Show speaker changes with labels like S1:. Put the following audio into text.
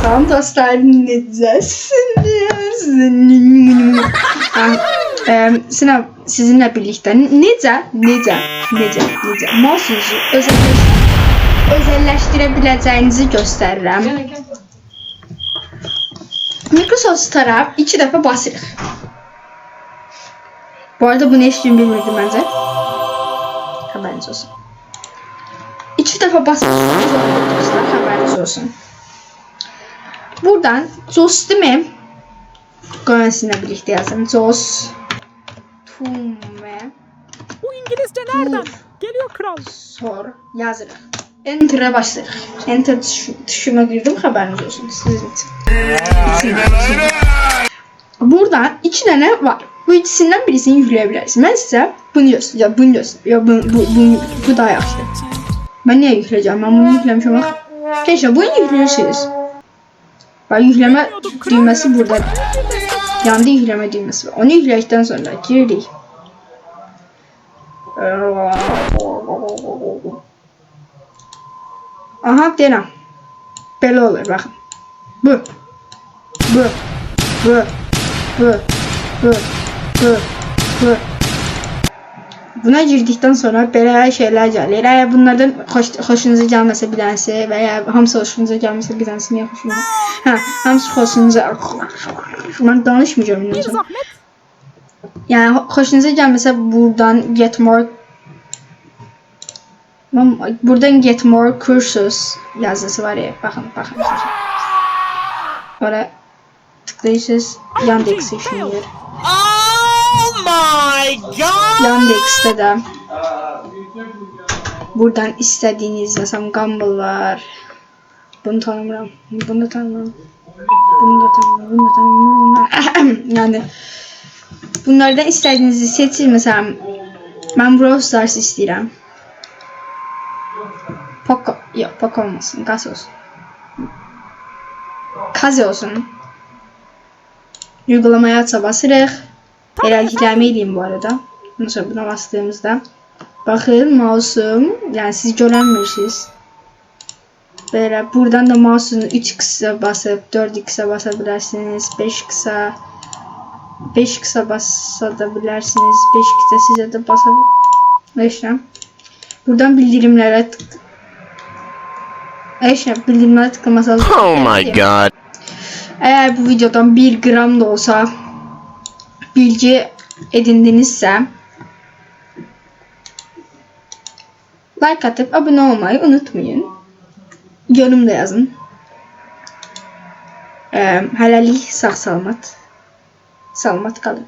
S1: Salam dostlar, necəsiniz? Sınav sizinlə birlikdə necə mousunuzu özəlləşdirə biləcəyinizi göstərirəm. Microsoft Star'a 2 dəfə basırıq. Bu arada bunu heç kim bilmirdi məncə. Haberiniz olsun. 2 dəfə basırıq dostlar, haberiniz olsun. Buradan JAWS değil mi? Sizinle birlikte yazdım. JAWS Tume.
S2: Bu İngilizce nereden? Geliyor kral.
S1: Sor yazırıq. Enter'a başlayırıq. Enter tuşuna girdim, haberiniz olsun sizin için. Buradan 2 tane var. Bu ikisinden birisini yükleyebilirsiniz. Ben size bunu göstereyim. Bu daha yaxşı. Ben niye yükleyeceğim? Ben bunu yüklemişim bak. Keşke bunu yüklüyorsunuz. Bak yükleme düğmesi burada. Yanında yükleme düğmesi var. Onu yükledikten sonra girdik. Aha denəm. Belə olur baxın. Bu. Buna girdikten sonra belə şeyler gəlir. Eğer bunlardan hoşunuza gəlməsə bir tanesi veya hamısı hoşunuza gəlməsə bir tanesi niye hoşunuza? Hamısı hoşunuza. Ben danışmayacağım inanacağım. Yani hoşunuza gəlməsə buradan get more. Buradan get more cursus yazısı var ya. Bakın. Oraya tıklayırsınız. Yandex'i düşünüyor.
S2: Oh my god!
S1: Yandex'te de buradan istediğiniz mesela Gumball var. Bunu tanımıyorum. Bunu da tanımıyorum. Yani bunlardan istediğinizi seçin. Mesela ben Brawl Stars istedim. Poco olmasın. Kaze olsun. Uygulamaya aça basırıq. Yükləmə edeyim bu arada. Ondan sonra buna bastığımızda bakın mouse'um, yani siz göremirsiniz. Böyle buradan da mouse'unu 3x'e basıp 4x'e basabilirsiniz. 5 kısa basabilirsiniz. 5 kısa size de basabilirsiniz. Buradan bildirimlere tıklaması lazım.
S2: Oh my god.
S1: Eğer bu videodan 1 gram da olsa bilgi edindinizse like atıp abone olmayı unutmayın. Yorum da yazın. Hələlik sağ salamat. Salamat kalın.